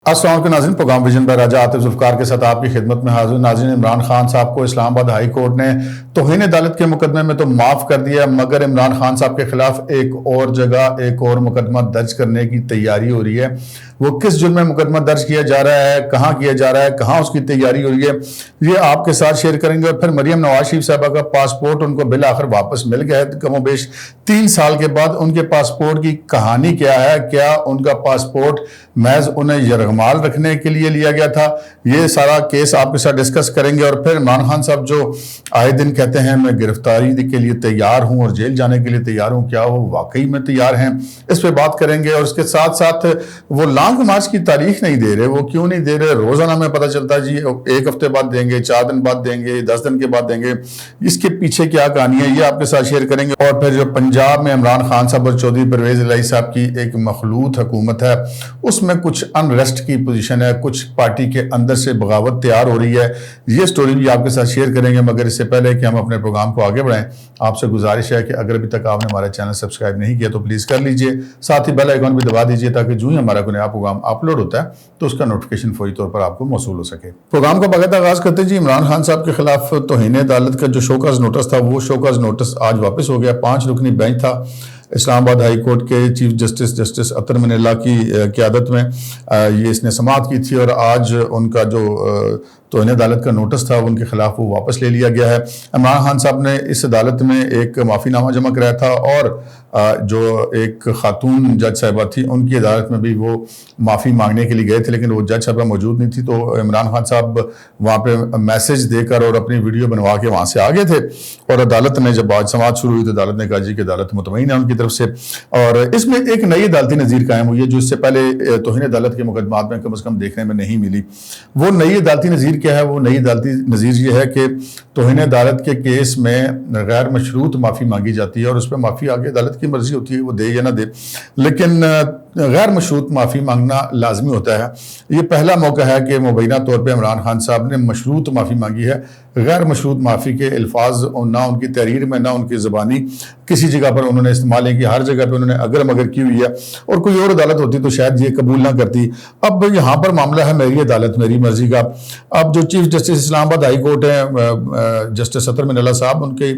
السلام علیکم ناظرین، پروگرام ویژن بائی راجہ عاطف ذوالفقار کے ساتھ آپ کی خدمت میں حاضر. ناظرین، عمران خان صاحب کو اسلام آباد ہائی کورٹ نے توہین عدالت کے مقدمے میں تو معاف کر دیا، مگر عمران خان صاحب کے خلاف ایک اور جگہ ایک اور مقدمہ درج کرنے کی تیاری ہو رہی ہے. وہ کس جرم میں مقدمہ درج کیا جا رہا ہے، کہاں کیا جا رہا ہے، کہاں اس کی تیاری ہو رہی ہے، یہ آپ کے ساتھ شیئر کریں گے. اور پھر مریم نواز شریف صاحبہ کا پاسپورٹ ان کو بالآخر واپس مل گیا ہے، کم و بیش 3 سال کے بعد. ان کے پاسپورٹ کی کہانی کیا ہے، کیا ان کا پاسپورٹ محض انہیں یرغمال رکھنے کے لیے لیا گیا تھا، یہ سارا کیس آپ کے ساتھ ڈسکس کریں گے. اور پھر عمران خان صاحب جو آئے دن کہتے ہیں میں گرفتاری کے لیے تیار ہوں اور جیل جانے کے لیے تیار ہوں، کیا وہ واقعی میں تیار ہیں، اس پہ بات کریں گے. اور اس کے ساتھ ساتھ وہ لانگ مارچ کی تاریخ نہیں دے رہے، وہ کیوں نہیں دے رہے؟ روزانہ میں پتہ چلتا ہے جی 1 ہفتے بعد دیں گے، 4 دن بعد دیں گے، 10 دن کے بعد دیں گے. اس کے پیچھے کیا کہانی ہے یہ آپ کے ساتھ شیئر کریں گے. اور پھر جو پنجاب میں عمران خان صاحب اور چودھری پرویز الہی صاحب کی ایک مخلوط حکومت ہے، اس میں کچھ انریسٹ کی پوزیشن ہے، کچھ پارٹی کے اندر سے بغاوت تیار ہو رہی ہے، یہ سٹوری بھی آپ کے ساتھ شیئر کریں گے. مگر اس سے پہلے کہ ہم اپنے پروگرام کو آگے بڑھائیں، آپ سے گزارش ہے کہ اگر ابھی تک آپ نے ہمارا چینل سبسکرائب نہیں کیا تو پلیز کر لیجئے، ساتھ ہی بیل آئیکن بھی دبا دیجئے تاکہ جو ہی ہمارا کوئی نیا پروگرام اپلوڈ ہوتا ہے تو اس کا نوٹیفیکیشن فوری طور پر آپ کو موصول ہو سکے. پروگرام کا باقاعدہ آغاز کرتے ہیں جی. عمران خان صاحب کے خلاف توہین عدالت کا جو شوکاز نوٹس تھا، وہ شوکاز نوٹس آج واپس ہو گیا. 5 رکنی بینچ تھا اسلام آباد ہائی کورٹ کے چیف جسٹس عطر من اللہ کی قیادت میں، یہ اس نے سماعت کی تھی. اور آج ان کا جو توہین عدالت کا نوٹس تھا ان کے خلاف وہ واپس لے لیا گیا ہے. عمران خان صاحب نے اس عدالت میں ایک معافی نامہ جمع کرایا تھا، اور جو ایک خاتون جج صاحبہ تھی ان کی عدالت میں بھی وہ معافی مانگنے کے لیے گئے تھے، لیکن وہ جج صاحبہ موجود نہیں تھی. تو عمران خان صاحب وہاں پہ میسج دے کر اور اپنی ویڈیو بنوا کے وہاں سے آگے تھے. اور عدالت نے جب آج سماعت شروع ہوئی تو عدالت نے کہا جی کہ عدالت مطمئن ہے ان کی طرف سے. اور اس میں ایک نئی عدالتی نظیر قائم ہوئی ہے جو اس سے پہلے توہین عدالت کے مقدمات میں کم از کم دیکھنے میں نہیں ملی. وہ نئی عدالتی نظیر کیا ہے؟ وہ نئی عدالتی نظیر یہ ہے کہ توہین عدالت کے کیس میں غیر مشروط معافی مانگی جاتی ہے، اور اس پہ معافی آگے عدالت کی مرضی ہوتی ہے وہ دے یا نہ دے، لیکن غیر مشروط معافی مانگنا لازمی ہوتا ہے. یہ پہلا موقع ہے کہ مبینہ طور پہ عمران خان صاحب نے مشروط معافی مانگی ہے. غیر مشروط معافی کے الفاظ نہ ان کی تحریر میں نہ ان کی زبانی کسی جگہ پر انہوں نے استعمال نہیں کیا، ہر جگہ پہ انہوں نے اگر مگر کی ہوئی ہے. اور کوئی اور عدالت ہوتی تو شاید یہ قبول نہ کرتی. اب یہاں پر معاملہ ہے میری عدالت میری مرضی کا. اب جو چیف جسٹس اسلام آباد ہائی کورٹ ہیں جسٹس عطر من اللہ صاحب، ان کے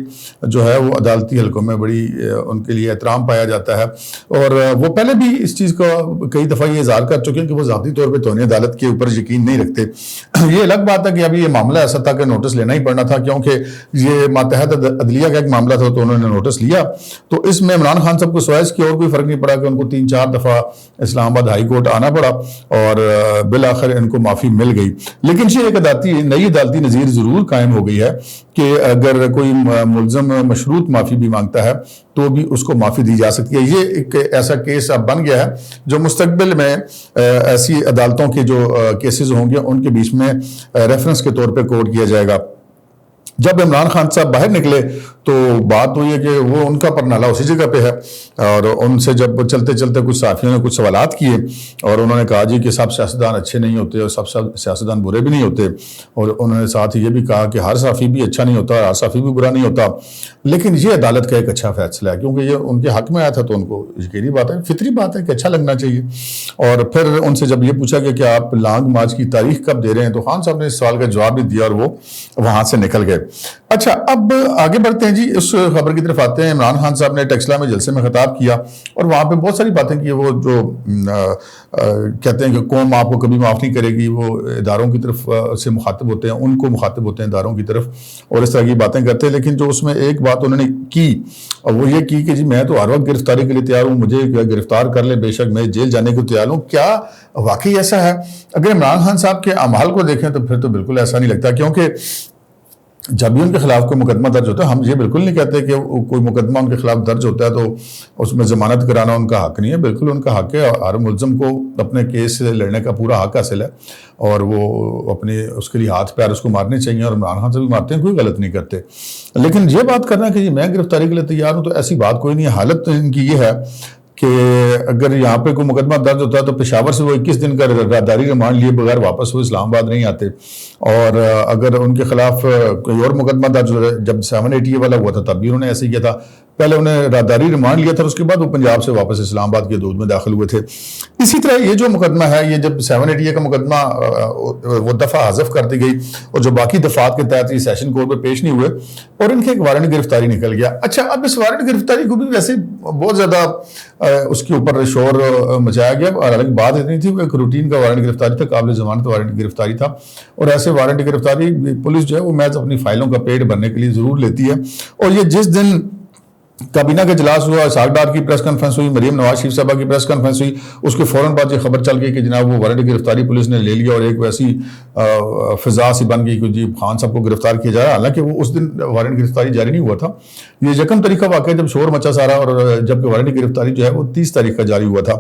جو ہے وہ عدالتی حلقوں میں بڑی ان کے لیے احترام پایا جاتا ہے. اور وہ پہلے بھی اس چیز کا کئی دفعہ یہ اظہار کر چکے ہیں کہ وہ ذاتی طور پہ توہین عدالت کے اوپر یقین نہیں رکھتے. یہ الگ بات ہے کہ ابھی یہ معاملہ ایسا تھا کہ نوٹس لینا ہی پڑنا تھا، کیونکہ یہ ماتحت عدلیہ کا ایک معاملہ تھا تو انہوں نے نوٹس لیا. تو اس میں عمران خان صاحب کو سوائے اس کی اور کوئی فرق نہیں پڑا کہ ان کو 3-4 دفعہ اسلام آباد ہائی کورٹ آنا پڑا اور بالآخر ان کو معافی مل گئی. لیکن یہ ایک نئی عدالتی نظیر ضرور قائم ہو گئی ہے کہ اگر کوئی ملزم مشروط معافی بھی مانگتا ہے تو بھی اس کو معافی دی جا سکتی ہے. یہ ایک ایسا کیس اب بن گیا ہے جو مستقبل میں ایسی عدالتوں کے جو کیسز ہوں گے ان کے بیچ میں ریفرنس کے طور پہ کوٹ کیا جائے گا. جب عمران خان صاحب باہر نکلے تو بات تو یہ کہ وہ ان کا پرنالہ اسی جگہ پہ ہے، اور ان سے جب چلتے چلتے کچھ صحافیوں نے کچھ سوالات کیے اور انہوں نے کہا جی کہ سب سیاستدان اچھے نہیں ہوتے اور سب سیاستدان برے بھی نہیں ہوتے، اور انہوں نے ساتھ یہ بھی کہا کہ ہر صحافی بھی اچھا نہیں ہوتا اور ہر صحافی بھی برا نہیں ہوتا. لیکن یہ عدالت کا ایک اچھا فیصلہ ہے کیونکہ یہ ان کے حق میں آیا تھا تو ان کو یقینی بات ہے، فطری بات ہے کہ اچھا لگنا چاہیے. اور پھر ان سے جب یہ پوچھا کہ کیا آپ لانگ مارچ کی تاریخ کب دے رہے ہیں تو خان صاحب نے اس سوال کا جواب بھی دیا اور وہ وہاں سے نکل گئے. اچھا اب آگے بڑھتے ہیں جی، اس خبر کی طرف آتے ہیں. عمران خان صاحب نے ٹیکسلا میں جلسے میں خطاب کیا اور وہاں پہ بہت ساری باتیں کی. وہ جو کہتے ہیں کہ قوم آپ کو کبھی معاف نہیں کرے گی، وہ اداروں کی طرف سے مخاطب ہوتے ہیں، ان کو مخاطب ہوتے ہیں اداروں کی طرف، اور اس طرح کی باتیں کرتے ہیں. لیکن جو اس میں ایک بات انہوں نے کی اور وہ یہ کی کہ جی میں تو ہر وقت گرفتاری کے لیے تیار ہوں، مجھے گرفتار کر لے بے شک، میں جیل جانے کو تیار ہوں. کیا واقعی ایسا ہے؟ اگر عمران خان صاحب کے اعمال کو دیکھیں تو پھر تو بالکل ایسا نہیں لگتا، کیونکہ جب بھی ان کے خلاف کوئی مقدمہ درج ہوتا ہے، ہم یہ بالکل نہیں کہتے کہ کوئی مقدمہ ان کے خلاف درج ہوتا ہے تو اس میں ضمانت کرانا ان کا حق نہیں ہے. بالکل ان کا حق ہے، ہر ملزم کو اپنے کیس سے لڑنے کا پورا حق حاصل ہے اور وہ اپنے اس کے لیے ہاتھ پیر اس کو مارنے چاہیے، اور عمران خان سے بھی مارتے ہیں، کوئی غلط نہیں کرتے. لیکن یہ بات کرنا کہ میں گرفتاری کے لیے تیار ہوں تو ایسی بات کوئی نہیں ہے. حالت ان کی یہ ہے کہ اگر یہاں پہ کوئی مقدمہ درج ہوتا ہے تو پشاور سے وہ 21 دن کا راداری ریمانڈ لیے بغیر واپس وہ اسلام آباد نہیں آتے. اور اگر ان کے خلاف کوئی اور مقدمہ درج ہو جب 780 والا ہوا تھا تب بھی انہوں نے ایسے کیا تھا. پہلے انہیں راداری ریمانڈ لیا تھا، اس کے بعد وہ پنجاب سے واپس اسلام آباد کی حدود میں داخل ہوئے تھے۔ اسی طرح یہ جو مقدمہ ہے، یہ جب 780 کا مقدمہ وہ دفعہ حذف کر دی گئی اور جو باقی دفعات کے تحت یہ سیشن کورٹ میں پیش نہیں ہوئے اور ان کے ایک وارنٹ گرفتاری نکل گیا۔ اچھا، اب اس وارنٹ گرفتاری کو بھی ویسے بہت زیادہ اس کے اوپر شور مچایا گیا، حالانکہ بات اتنی تھی، وہ ایک روٹین کا وارنٹ گرفتاری تھا، قابل ضمانت وارنٹ گرفتاری تھا، اور ایسے وارنٹ گرفتاری پولیس جو ہے وہ محض اپنی فائلوں کا پیٹ بھرنے کے لیے ضرور لیتی ہے۔ اور یہ جس دن کابینہ کا اجلاس ہوا، اسحاق ڈار کی پریس کانفرنس ہوئی، مریم نواز شریف صاحبہ کی پریس کانفرنس ہوئی، اس کے فوراً بعد یہ خبر چل گئی کہ جناب وہ وارنٹ گرفتاری پولیس نے لے لیا، اور ایک ویسی فضا سی بن گئی کہ جی خان صاحب کو گرفتار کیا جا رہا ہے۔ حالانکہ وہ اس دن وارنٹ گرفتاری جاری نہیں ہوا تھا، یہ یکم تاریخ کا واقعہ جب شور مچا سارا، اور جبکہ وارنٹ گرفتاری جو ہے وہ 30 تاریخ کا جاری ہوا تھا۔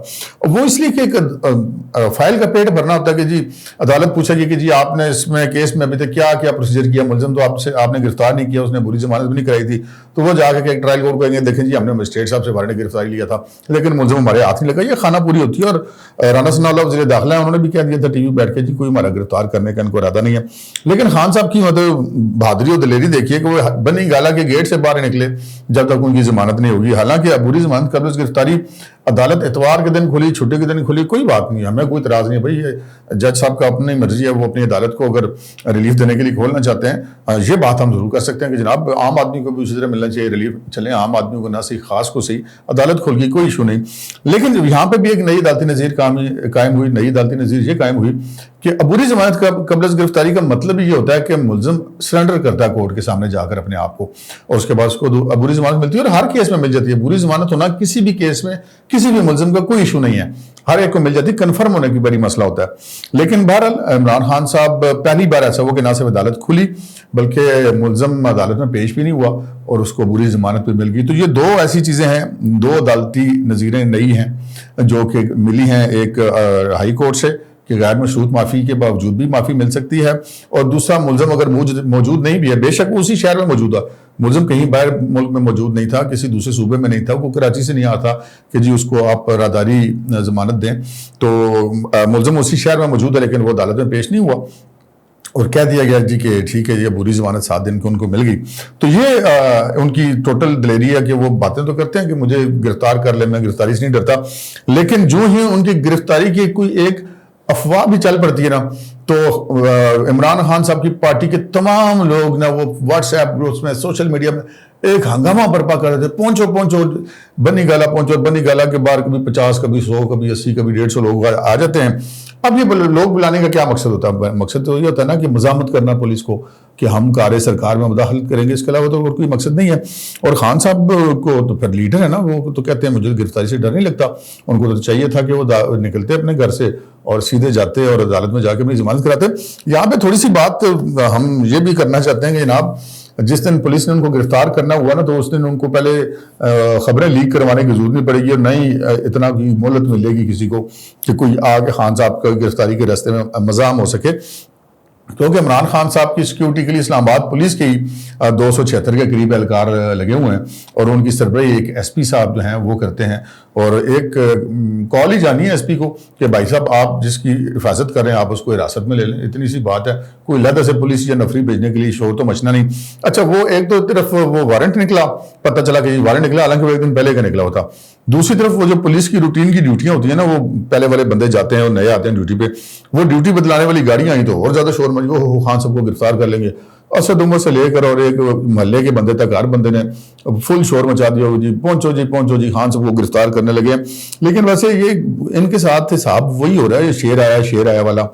وہ اس لیے کہ ایک فائل کا پیٹ بھرنا ہوتا ہے کہ جی عدالت پوچھے گی کہ جی آپ نے اس میں کیس میں ابھی تک کیا کیا پروسیجر کیا، ملزم تو آپ نے گرفتار نہیں کیا، اس نے بری ضمانت بھی نہیں کرائی تھی، تو وہ جا کے ایک ٹرائل کورٹ کو کہیں گے دیکھیں جی ہم نے مجسٹریٹ صاحب سے وارنٹ گرفتاری لیا تھا لیکن ملزم ہمارے ہاتھ نہیں لگا۔ یہ خانہ پوری ہوتی ہے، اور رانا ثناء اللہ وزیر داخلہ ہے، انہوں نے بھی کہہ دیا تھا ٹی وی بیٹھ کے جی کوئی ہمارا گرفتار کرنے کا ان کو ارادہ نہیں ہے۔ لیکن خان صاحب کی بہادری اور دلیری دیکھیے کہ وہ بنی گالا کے گیٹ سے باہر نکلے جب تک ان کی ضمانت نہیں ہوگی۔ حالانکہ عبوری ضمانت قبل از گرفتاری عدالت اتوار کے دن کھلی، چھٹی کے دن کھلی، کوئی بات نہیں، ہمیں کوئی اعتراض نہیں ہے بھائی، یہ جج صاحب کا اپنی مرضی ہے، وہ اپنی عدالت کو اگر ریلیف دینے کے لیے کھولنا چاہتے ہیں، یہ بات ہم ضرور کر سکتے ہیں کہ جناب عام آدمی کو بھی اسی طرح ملنا چاہیے ریلیف، چلیں عام آدمی کو نہ صحیح خاص کو صحیح عدالت کھول گئی، کوئی ایشو نہیں۔ لیکن یہاں پہ بھی ایک نئی عدالتی نظیر قائم ہوئی، نئی عدالتی نظیر یہ قائم ہوئی کہ عبوری ضمانت قبل از گرفتاری کا مطلب یہ ہوتا ہے کہ ملزم سرنڈر کرتا ہے کورٹ کے سامنے جا کر اپنے آپ کو، اور اس کے بعد اس کو عبوری ضمانت ملتی ہے، اور ہر کیس میں مل جاتی ہے۔ عبوری ضمانت ہونا کسی بھی کیس میں کسی بھی ملزم کا کوئی ایشو نہیں ہے، ہر ایک کو مل جاتی ہے، کنفرم ہونے کی بڑی مسئلہ ہوتا ہے۔ لیکن بہرحال عمران خان صاحب پہلی بار ایسا ہوا کہ نہ صرف عدالت کھلی بلکہ ملزم عدالت میں پیش بھی نہیں ہوا اور اس کو عبوری ضمانت بھی مل گئی۔ تو یہ دو ایسی چیزیں ہیں، دو عدالتی نظیریں نئی ہیں جو کہ ملی ہیں، ایک ہائی کورٹ سے کہ غیر مشروط معافی کے باوجود بھی معافی مل سکتی ہے، اور دوسرا ملزم اگر موجود نہیں بھی ہے، بے شک وہ اسی شہر میں موجود ہے، ملزم کہیں باہر ملک میں موجود نہیں تھا، کسی دوسرے صوبے میں نہیں تھا، وہ کراچی سے نہیں آتا کہ جی اس کو آپ راداری ضمانت دیں، تو ملزم اسی شہر میں موجود ہے لیکن وہ عدالت میں پیش نہیں ہوا اور کہہ دیا گیا جی کہ ٹھیک ہے یہ عبوری ضمانت 7 دن کو ان کو مل گئی۔ تو یہ ان کی ٹوٹل دلیری ہے کہ وہ باتیں تو کرتے ہیں کہ مجھے گرفتار کر لے، میں گرفتاری سے نہیں ڈرتا، لیکن جو ہی ان کی گرفتاری کی کوئی ایک افواہ بھی چل پڑتی ہے نا، تو عمران خان صاحب کی پارٹی کے تمام لوگ نا وہ واٹس ایپ گروپس میں، سوشل میڈیا میں ایک ہنگامہ برپا کر رہے تھے، پہنچو بنی گالا پہنچو، بنی گالا کے باہر کبھی 50 کبھی 100 کبھی 80 کبھی 150 لوگ آ جاتے ہیں۔ اب یہ لوگ بلانے کا کیا مقصد ہوتا ہے؟ مقصد تو یہ ہوتا ہے نا کہ مزاحمت کرنا پولیس کو کہ ہم کار سرکار میں مداخلت کریں گے، اس کے علاوہ تو اور کوئی مقصد نہیں ہے۔ اور خان صاحب کو تو پھر لیڈر ہے نا، وہ تو کہتے ہیں مجھے گرفتاری سے ڈر نہیں لگتا، ان کو تو چاہیے تھا کہ وہ نکلتے اپنے گھر سے اور سیدھے جاتے اور عدالت میں جا کے اپنی ضمانت کراتے۔ یہاں پہ تھوڑی سی بات ہم یہ بھی کرنا چاہتے ہیں کہ جناب جس دن پولیس نے ان کو گرفتار کرنا ہوا نا، تو اس دن ان کو پہلے خبریں لیک کروانے کی ضرورت نہیں پڑے گی، اور نہ ہی اتنا کی مہلت ملے گی کسی کو کہ کوئی آگے خان صاحب کا گرفتاری کے راستے میں مزاحم ہو سکے، کیونکہ عمران خان صاحب کی سیکیورٹی کے لیے اسلام آباد پولیس کے ہی 276 کے قریب اہلکار لگے ہوئے ہیں، اور ان کی سربراہی ایک ایس پی صاحب جو ہیں وہ کرتے ہیں، اور ایک کال ہی جانی ہے ایس پی کو کہ بھائی صاحب آپ جس کی حفاظت کر رہے ہیں آپ اس کو حراست میں لے لیں، اتنی سی بات ہے، کوئی علیحدہ سے پولیس یا نفری بھیجنے کے لیے شور تو مچنا نہیں۔ اچھا، وہ ایک تو طرف وہ وارنٹ نکلا، پتہ چلا کہ یہ وارنٹ نکلا، حالانکہ وہ ایک دن پہلے کا نکلا ہوتا۔ دوسری طرف وہ جو پولیس کی روٹین کی ڈیوٹیاں ہوتی ہیں نا، وہ پہلے والے بندے جاتے ہیں اور نئے آتے ہیں ڈیوٹی پہ، وہ ڈیوٹی بدلانے والی گاڑیاں آئیں تو اور زیادہ شور مچ گیا، وہ خان صاحب کو گرفتار کر لیں گے، اسد عمر سے لے کر اور ایک محلے کے بندے تک ہر بندے نے فل شور مچا دیا، جی پہنچو جی خان صاحب کو گرفتار کرنے لگے ہیں۔ لیکن ویسے یہ ان کے ساتھ حساب وہی ہو رہا ہے، یہ شیر آیا والا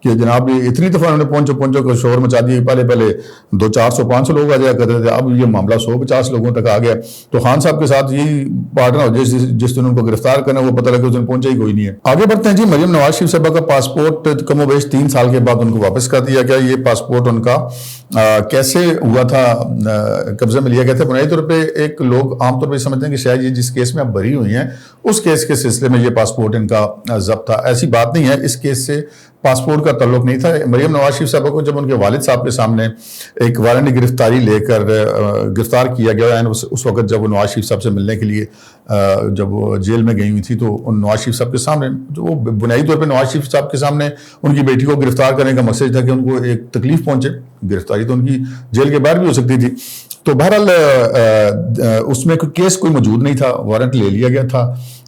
کہ جناب یہ اتنی دفعہ انہوں نے پہنچو کر شور مچا دیے، پہلے 200 400 500 لوگ آ جایا کرتے تھے، اب یہ معاملہ 150 لوگوں تک آ گیا۔ تو خان صاحب کے ساتھ یہی پارٹنر ہو جس دن ان کو گرفتار کرنا، وہ پتہ لگا اس دن پہنچا ہی کوئی نہیں ہے۔ آگے بڑھتے ہیں جی، مریم نواز شریف صاحبہ کا پاسپورٹ کم و بیش 3 سال کے بعد ان کو واپس کر دیا گیا۔ یہ پاسپورٹ ان کا کیسے ہوا تھا، قبضے میں لیا گیا تھا؟ بنیادی طور پہ ایک لوگ عام طور پہ سمجھتے ہیں کہ شاید یہ جس کیس میں اب بری ہوئی ہیں اس کیس کے سلسلے میں یہ پاسپورٹ ان کا ضبط تھا۔ ایسی بات نہیں ہے، اس کیس سے پاسپورٹ کا تعلق نہیں تھا۔ مریم نواز شریف صاحبہ کو جب ان کے والد صاحب کے سامنے ایک وارنٹ گرفتاری لے کر گرفتار کیا گیا، اس وقت جب وہ نواز شریف صاحب سے ملنے کے لیے جب وہ جیل میں گئی ہوئی تھی، تو ان نواز شریف صاحب کے سامنے جو وہ بنیادی طور پہ نواز شریف صاحب کے سامنے ان کی بیٹی کو گرفتار کرنے کا مقصد تھا کہ ان کو ایک تکلیف پہنچے، گرفتاری تو ان کی جیل کے باہر بھی ہو سکتی تھی۔ تو بہرحال اس میں کوئی کیس کوئی موجود نہیں تھا، وارنٹ لے لیا گیا تھا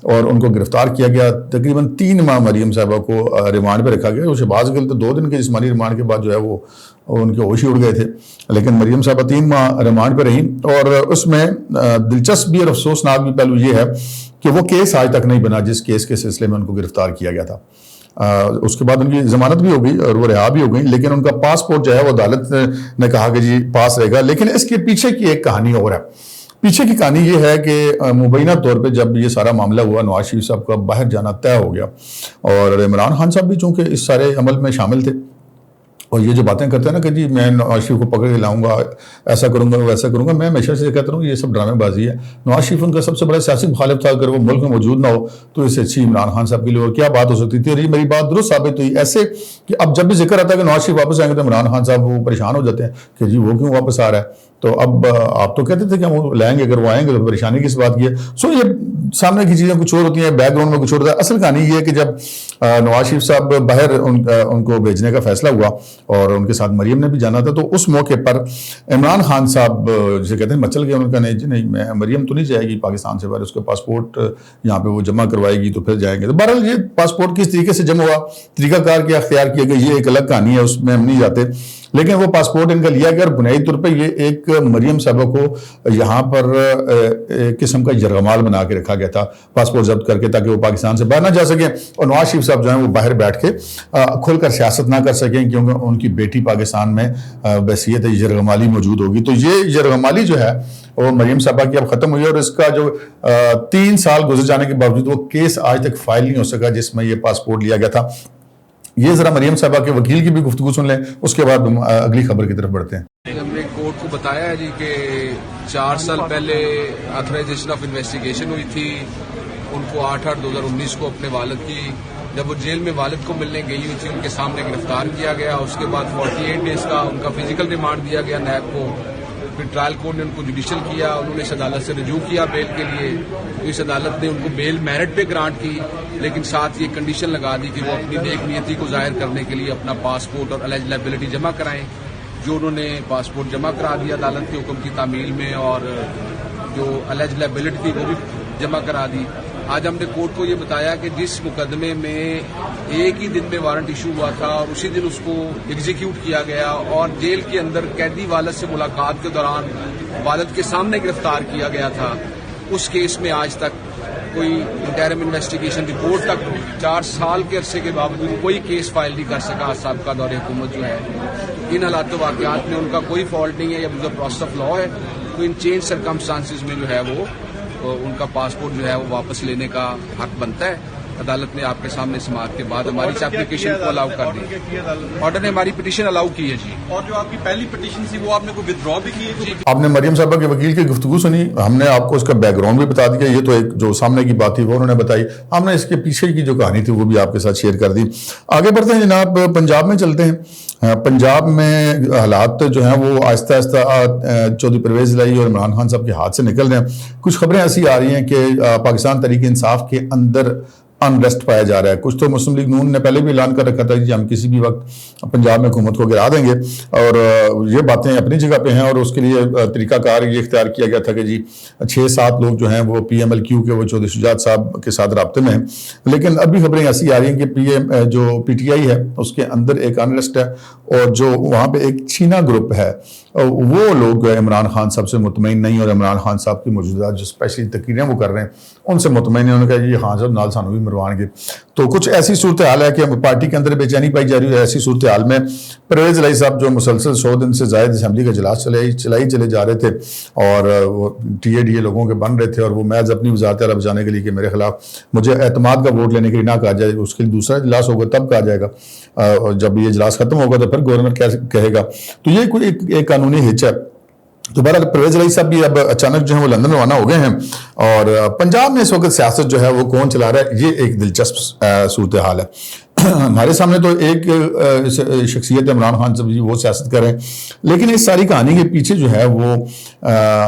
اور ان کو گرفتار کیا گیا. تقریباً 3 ماہ مریم صاحبہ کو ریمانڈ پہ رکھا گیا. شہباز گل تو 2 دن کے جسمانی ریمانڈ کے بعد جو ہے وہ ان کے ہوش ہی اڑ گئے تھے، لیکن مریم صاحبہ 3 ماہ ریمانڈ پہ رہیں. اور اس میں دلچسپ بھی اور افسوسناک بھی پہلو یہ ہے کہ وہ کیس آج تک نہیں بنا جس کیس کے سلسلے میں ان کو گرفتار کیا گیا تھا. اس کے بعد ان کی ضمانت بھی ہو گئی اور وہ رہا بھی ہو گئی، لیکن ان کا پاسپورٹ جو ہے وہ عدالت نے کہا کہ جی پاس رہے گا. لیکن اس کے پیچھے کی ایک کہانی اور ہے. پیچھے کی کہانی یہ ہے کہ مبینہ طور پہ جب یہ سارا معاملہ ہوا، نواز شریف صاحب کا باہر جانا طے ہو گیا اور عمران خان صاحب بھی چونکہ اس سارے عمل میں شامل تھے، اور یہ جو باتیں کرتے ہیں نا کہ جی میں نواز شریف کو پکڑ کے لاؤں گا، ایسا کروں گا ویسا کروں گا، میں ہمیشہ سے کہتا ہوں یہ سب ڈرامے بازی ہے. نواز شریف ان کا سب سے بڑا سیاسی مخالف تھا. اگر وہ ملک میں موجود نہ ہو تو اس سے اچھی عمران خان صاحب کے لیے اور کیا بات ہو سکتی تھی. اور یہ میری بات درست ثابت ہوئی ایسے کہ اب جب بھی ذکر آتا ہے کہ نواز شریف واپس آئیں گے تو عمران خان صاحب وہ پریشان ہو جاتے ہیں کہ جی وہ کیوں واپس آ رہا ہے. تو اب آپ تو کہتے تھے کہ ہم لائیں گے، اگر وہ آئیں گے تو پریشانی کس بات کی ہے. سو یہ سامنے کی چیزیں کچھ اور ہوتی ہیں، بیک گراؤنڈ میں کچھ اور ہوتا ہے. اصل کہانی یہ ہے کہ جب نواز شریف صاحب باہر ان کو بھیجنے کا فیصلہ ہوا اور ان کے ساتھ مریم نے بھی جانا تھا، تو اس موقع پر عمران خان صاحب جسے کہتے ہیں مچل گئے. ان کا نہیں میں مریم تو نہیں جائے گی پاکستان سے باہر، اس کا پاسپورٹ یہاں پہ وہ جمع کروائے گی تو پھر جائیں گے. تو بہرحال یہ پاسپورٹ کس طریقے سے جمع ہوا، طریقہ کار کیا اختیار کیا گیا، یہ ایک الگ کہانی ہے، اس میں ہم نہیں جاتے. لیکن وہ پاسپورٹ ان کا لیا گیا اور بنیادی طور پہ یہ ایک مریم صاحبہ کو یہاں پر ایک قسم کا یرغمال بنا کے رکھا گیا تھا پاسپورٹ ضبط کر کے، تاکہ وہ پاکستان سے باہر نہ جا سکیں اور نواز شریف صاحب جو ہیں وہ باہر بیٹھ کے کھل کر سیاست نہ کر سکیں، کیونکہ ان کی بیٹی پاکستان میں بحیثیت یرغمالی موجود ہوگی. تو یہ یرغمالی جو ہے وہ مریم صاحبہ کی اب ختم ہوئی، اور اس کا جو 3 سال گزر جانے کے باوجود وہ کیس آج تک فائل نہیں ہو سکا جس میں یہ پاسپورٹ لیا گیا تھا. یہ ذرا مریم صاحبہ کے وکیل کی بھی گفتگو سن لیں، اس کے بعد ہم اگلی خبر کی طرف بڑھتے ہیں. ہم نے کورٹ کو بتایا ہے جی کہ 4 سال پہلے آتھرائزیشن آف انویسٹیگیشن ہوئی تھی. ان کو 8/8/2019 کو اپنے والد کی، جب وہ جیل میں والد کو ملنے گئی ہوئی تھی، ان کے سامنے گرفتار کیا گیا. اس کے بعد 48 ڈیز کا ان کا فزیکل ریمانڈ دیا گیا نیب کو. پھر ٹرائل کورٹ نے ان کو جوڈیشل کیا، انہوں نے اس عدالت سے رجوع کیا بیل کے لیے. تو اس عدالت نے ان کو بیل میرٹ پہ گرانٹ کی، لیکن ساتھ یہ کنڈیشن لگا دی کہ وہ اپنی نیک نیتی کو ظاہر کرنے کے لیے اپنا پاسپورٹ اور الائج لائبلٹی جمع کرائیں. جو انہوں نے پاسپورٹ جمع کرا دیا عدالت کے حکم کی تعمیل میں، اور جو الائج لائبلٹی تھی وہ بھی جمع کرا دی. آج ہم نے کورٹ کو یہ بتایا کہ جس مقدمے میں ایک ہی دن میں وارنٹ ایشو ہوا تھا اور اسی دن اس کو ایگزیکیوٹ کیا گیا، اور جیل کے اندر قیدی والد سے ملاقات کے دوران والد کے سامنے گرفتار کیا گیا تھا، اس کیس میں آج تک کوئی انٹرم انویسٹیگیشن رپورٹ تک 4 سال کے عرصے کے باوجود کوئی کیس فائل نہیں کر سکا سابقہ دور حکومت جو ہے. ان حالات و واقعات میں ان کا کوئی فالٹ نہیں ہے، یا جو پروسیس آف لا ہے. تو ان چینج سرکمسٹانسز میں جو ہے وہ ان کا پاسپورٹ جو ہے وہ واپس لینے کا حق بنتا ہے. عدالت نے آپ کے سامنے سماعت کے بعد ہماری اس اپلیکیشن کو الاؤ کر دی. آرڈر نے ہماری پٹیشن الاؤ کی ہے جی. اور جو آپ کی پہلی پٹیشن تھی وہ آپ نے کوئی ودرا بھی کی ہے؟ آپ نے مریم صاحبہ کے وکیل کی گفتگو سنی، ہم نے آپ کو اس کا بیک گراؤنڈ بھی بتا دیا. یہ تو ایک جو سامنے کی بات تھی وہ انہوں نے بتائی، ہم نے اس کے پیچھے کی جو کہانی تھی وہ بھی آپ کے ساتھ شیئر کر دی. آگے بڑھتے ہیں جناب، پنجاب میں چلتے ہیں. پنجاب میں حالات جو ہیں وہ آہستہ آہستہ چودھری پرویز الہی اور عمران خان صاحب کے ہاتھ سے نکل رہے ہیں. کچھ خبریں ایسی آ رہی ہیں کہ پاکستان تحریک انصاف کے اندر انریسٹ پایا جا رہا ہے. کچھ تو مسلم لیگ نون نے پہلے بھی اعلان کر رکھا تھا کہ ہم کسی بھی وقت پنجاب میں حکومت کو گرا دیں گے، اور یہ باتیں اپنی جگہ پہ ہیں. اور اس کے لیے طریقہ کار یہ اختیار کیا گیا تھا کہ جی 6-7 لوگ جو ہیں وہ PMLQ کے وہ چودھری شجاعت صاحب کے ساتھ رابطے میں ہیں. لیکن ابھی خبریں ایسی آ رہی ہیں کہ جو PTI ہے اس کے اندر ایک انریسٹ ہے، اور جو وہاں پہ ایک چینا گروپ ہے وہ لوگ عمران خان صاحب سے مطمئن نہیں، اور عمران خان صاحب کی موجودہ جو اسپیشلی تقریریں وہ کر رہے ہیں ان سے مطمئن نہیں. انہوں نے کہا یہ خان صاحب نال سانو بھی مروان گے. تو کچھ ایسی صورتحال ہے کہ پارٹی کے اندر بے چینی پائی جا رہی ہے. ایسی صورتحال میں پرویز الہی صاحب جو مسلسل 100 دن سے زائد اسمبلی کا اجلاس چلائی چلے جا رہے تھے، اور وہ TADA لوگوں کے بن رہے تھے، اور وہ محض اپنی وزارت اعلیٰ بچانے کے لیے کہ میرے خلاف مجھے اعتماد کا ووٹ لینے کے لیے نہ کہا جائے، اس کے لیے دوسرا اجلاس ہوگا تب کہا جائے گا، اور جب یہ اجلاس ختم ہوگا تو پھر گورنر کہے گا. تو یہ کوئی ایک قانونی ہچ ہے. تو بہرحال پرویز الہی صاحب بھی اب اچانک جو ہے وہ لندن روانہ ہو گئے ہیں، اور پنجاب میں اس وقت سیاست جو ہے وہ کون چلا رہا ہے، یہ ایک دلچسپ صورتحال ہے. ہمارے سامنے تو ایک شخصیت عمران خان صاحب جی وہ سیاست کر رہے ہیں، لیکن اس ساری کہانی کے پیچھے جو ہے وہ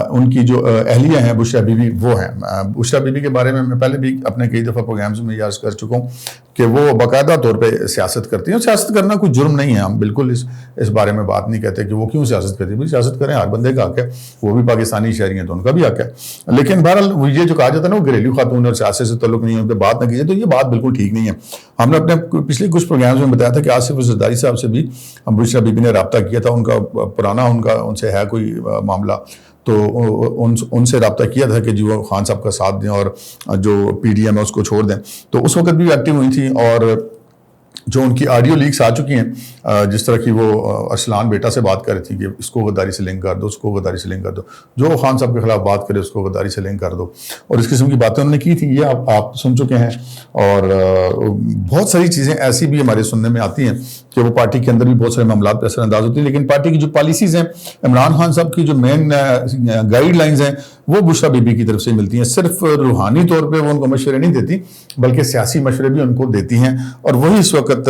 ان کی جو اہلیہ ہیں بشرا بی بی وہ ہیں. بشرا بی بی کے بارے میں پہلے بھی اپنے کئی دفعہ پروگرامز میں عرض کر چکا ہوں کہ وہ باقاعدہ طور پہ سیاست کرتی ہیں. سیاست کرنا کوئی جرم نہیں ہے، ہم بالکل اس بارے میں بات نہیں کہتے کہ وہ کیوں سیاست کرتی ہے. سیاست کریں، ہر بندے کا حق ہے، وہ بھی پاکستانی شہری ہیں تو ان کا بھی حق ہے. لیکن بہرحال یہ جو کہا جاتا ہے نا وہ گھریلو خاتون اور سیاست سے تعلق نہیں ہے، ان پہ بات نہ کیجیے، تو یہ بات بالکل ٹھیک نہیں ہے. ہم نے اپنے پچھلے کچھ پروگرامز میں بتایا تھا کہ آصف زرداری صاحب سے بھی بشرا بی بی نے رابطہ کیا تھا. ان کا پرانا ان سے ہے کوئی معاملہ، تو ان سے رابطہ کیا تھا کہ جی وہ خان صاحب کا ساتھ دیں اور جو پی ڈی ایم ہے اس کو چھوڑ دیں. تو اس وقت بھی ایکٹیو ہوئی تھیں، اور جو ان کی آڈیو لیکس آ چکی ہیں، جس طرح کی وہ ارسلان بیٹا سے بات کر رہی تھی کہ اس کو غداری سے لنک کر دو، اس کو غداری سے لنک کر دو، جو خان صاحب کے خلاف بات کرے اس کو غداری سے لنک کر دو، اور اس قسم کی باتیں انہوں نے کی تھیں. یہ آپ سن چکے ہیں. اور بہت ساری چیزیں ایسی بھی ہمارے سننے میں آتی ہیں کہ وہ پارٹی کے اندر بھی بہت سارے معاملات پہ اثر انداز ہوتی ہیں. لیکن پارٹی کی جو پالیسیز ہیں، عمران خان صاحب کی جو مین گائیڈ لائنز ہیں، وہ بشرا بی بی کی طرف سے ملتی ہیں. صرف روحانی طور پہ وہ ان کو مشورے نہیں دیتی، بلکہ سیاسی مشورے بھی ان کو دیتی ہیں، اور وہی اس وقت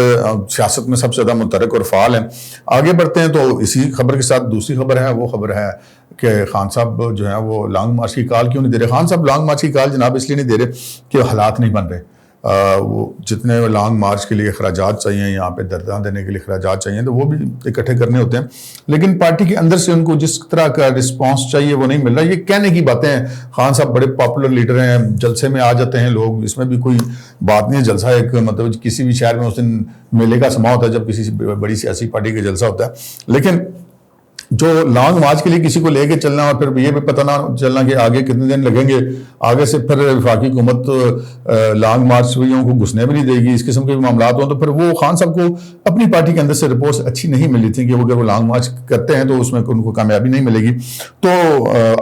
سیاست میں سب سے زیادہ متحرک اور فعال ہیں. آگے بڑھتے ہیں تو اسی خبر کے ساتھ دوسری خبر ہے، وہ خبر ہے کہ خان صاحب جو ہیں وہ لانگ مارچ کی کال کیوں نہیں دے رہے. خان صاحب لانگ مارچ کی کال جناب اس لیے نہیں دے رہے کہ حالات نہیں بن رہے. وہ جتنے لانگ مارچ کے لیے اخراجات چاہیے، یہاں پہ درداں دینے کے لیے اخراجات چاہیے، تو وہ بھی اکٹھے کرنے ہوتے ہیں، لیکن پارٹی کے اندر سے ان کو جس طرح کا رسپانس چاہیے وہ نہیں مل رہا. یہ کہنے کی باتیں ہیں، خان صاحب بڑے پاپولر لیڈر ہیں، جلسے میں آ جاتے ہیں لوگ، اس میں بھی کوئی بات نہیں ہے. جلسہ ایک مطلب کسی بھی شہر میں اس دن میلے کا سما ہوتا ہے جب کسی بڑی سیاسی پارٹی کا جلسہ ہوتا ہے. لیکن جو لانگ مارچ کے لیے کسی کو لے کے چلنا اور پھر یہ بھی پتہ نہ چلنا کہ آگے کتنے دن لگیں گے، آگے سے پھر وفاقی حکومت لانگ مارچیوں کو گھسنے بھی نہیں دے گی، اس قسم کے معاملات ہوں، تو پھر وہ خان صاحب کو اپنی پارٹی کے اندر سے رپورٹس اچھی نہیں ملی تھی کہ اگر وہ لانگ مارچ کرتے ہیں تو اس میں ان کو کامیابی نہیں ملے گی. تو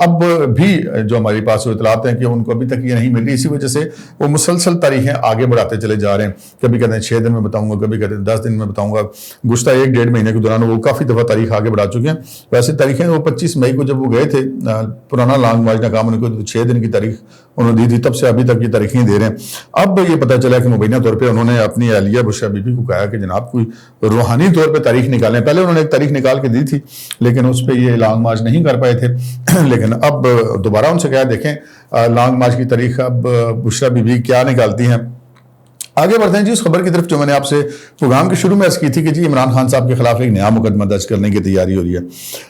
اب بھی جو ہمارے پاس اطلاعات ہیں کہ ان کو ابھی تک یہ نہیں مل رہی، اسی وجہ سے وہ مسلسل تاریخیں آگے بڑھاتے چلے جا رہے ہیں. کبھی کہتے ہیں 6 دن میں بتاؤں گا، کبھی کہتے ہیں 10 دن میں بتاؤں گا. گزشتہ 1-1.5 مہینے کے دوران وہ کافی دفعہ تاریخ آگے بڑھا چکے ہیں. ویسے تاریخیں وہ 25 مئی کو جب وہ گئے تھے پرانا لانگ مارچ ناکام ہونے کو 6 دن کی تاریخ انہوں نے دی تھی، تب سے ابھی تک یہ تاریخیں دے رہے ہیں. اب یہ پتہ چلا کہ مبینہ طور پہ انہوں نے اپنی اہلیہ بشرا بی بی کو کہا کہ جناب کوئی روحانی طور پہ تاریخ نکالیں. پہلے انہوں نے ایک تاریخ نکال کے دی تھی لیکن اس پہ یہ لانگ مارچ نہیں کر پائے تھے. لیکن اب دوبارہ ان سے کہا دیکھیں لانگ مارچ کی تاریخ اب بشرا بی بی کیا نکالتی ہیں. آگے بڑھتے ہیں جی اس خبر کی طرف جو میں نے آپ سے پروگرام کے شروع میں عرض کی تھی کہ جی عمران خان صاحب کے خلاف ایک نیا مقدمہ درج کرنے کی تیاری ہو رہی ہے.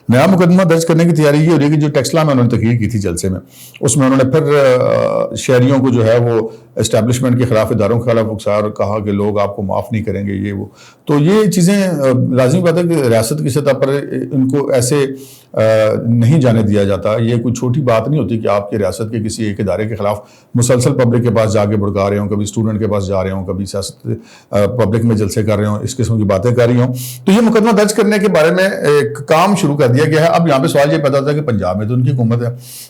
نیا مقدمہ درج کرنے کی تیاری یہ ہو رہی ہے کہ جو ٹیکسلا میں انہوں نے تقریر کی تھی جلسے میں، اس میں انہوں نے پھر شہریوں کو جو ہے وہ اسٹیبلشمنٹ کے خلاف، اداروں کے خلاف اکسار کہا کہ لوگ آپ کو معاف نہیں کریں گے، یہ وہ. تو یہ چیزیں لازمی بات ہے کہ ریاست کی سطح پر ان کو ایسے نہیں جانے دیا جاتا. یہ کوئی چھوٹی بات نہیں ہوتی کہ آپ کی ریاست کے کسی ایک ادارے کے خلاف مسلسل پبلک کے پاس جا کے بھڑکا رہے ہوں، کبھی اسٹوڈنٹ کے پاس جا رہے ہوں، کبھی سیاست پبلک میں جلسے کر رہے ہوں، اس قسم کی باتیں کر رہی ہوں. تو یہ مقدمہ درج کرنے کے بارے میں ایک کام شروع کر دیا گیا ہے. اب یہاں پہ سوال یہ پیدا ہوتا ہے کہ پنجاب میں تو ان کی حکومت ہے،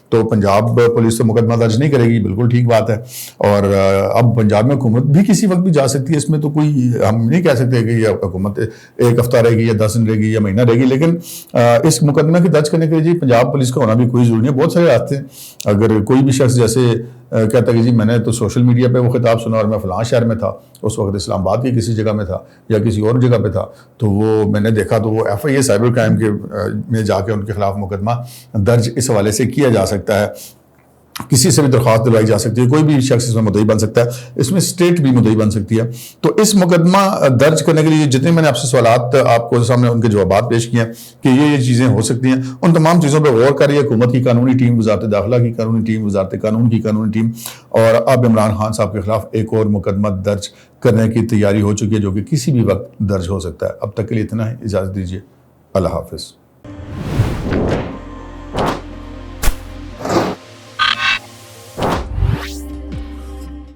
تو پنجاب پولیس تو مقدمہ درج نہیں کرے گی، بالکل ٹھیک بات ہے. اور اب پنجاب میں حکومت بھی کسی وقت بھی جا سکتی ہے، اس میں تو کوئی ہم نہیں کہہ سکتے کہ یہ حکومت 1 ہفتہ رہے گی یا 10 دن رہے گی یا مہینہ رہے گی. لیکن اس مقدمہ کی درج کرنے کے لیے جی پنجاب پولیس کا ہونا بھی کوئی ضروری نہیں ہے. بہت سارے راستے ہیں. اگر کوئی بھی شخص جیسے کہتا ہے کہ جی میں نے تو سوشل میڈیا پہ وہ خطاب سنا اور میں فلاں شہر میں تھا، اس وقت اسلام آباد کی کسی جگہ میں تھا یا کسی اور جگہ پہ تھا، تو وہ میں نے دیکھا، تو وہ FIA سائبر کرائم کے میں جا کے ان کے خلاف مقدمہ درج اس حوالے سے کیا جا سکتا ہے. کسی سے بھی درخواست دلائی جا سکتی ہے، کوئی بھی شخص اس میں مدعی بن سکتا ہے، اس میں اسٹیٹ بھی مدعی بن سکتی ہے. تو اس مقدمہ درج کرنے کے لیے جتنے میں نے آپ سے سوالات آپ کو سامنے ان کے جوابات پیش کیے ہیں کہ یہ چیزیں ہو سکتی ہیں، ان تمام چیزوں پہ غور کر رہی ہے حکومت کی قانونی ٹیم، وزارت داخلہ کی قانونی ٹیم، وزارت قانون کی قانونی ٹیم. اور اب عمران خان صاحب کے خلاف ایک اور مقدمہ درج کرنے کی تیاری ہو چکی ہے جو کہ کسی بھی وقت درج ہو سکتا ہے. اب تک کے لیے اتنا ہی، اجازت دیجیے. اللہ حافظ.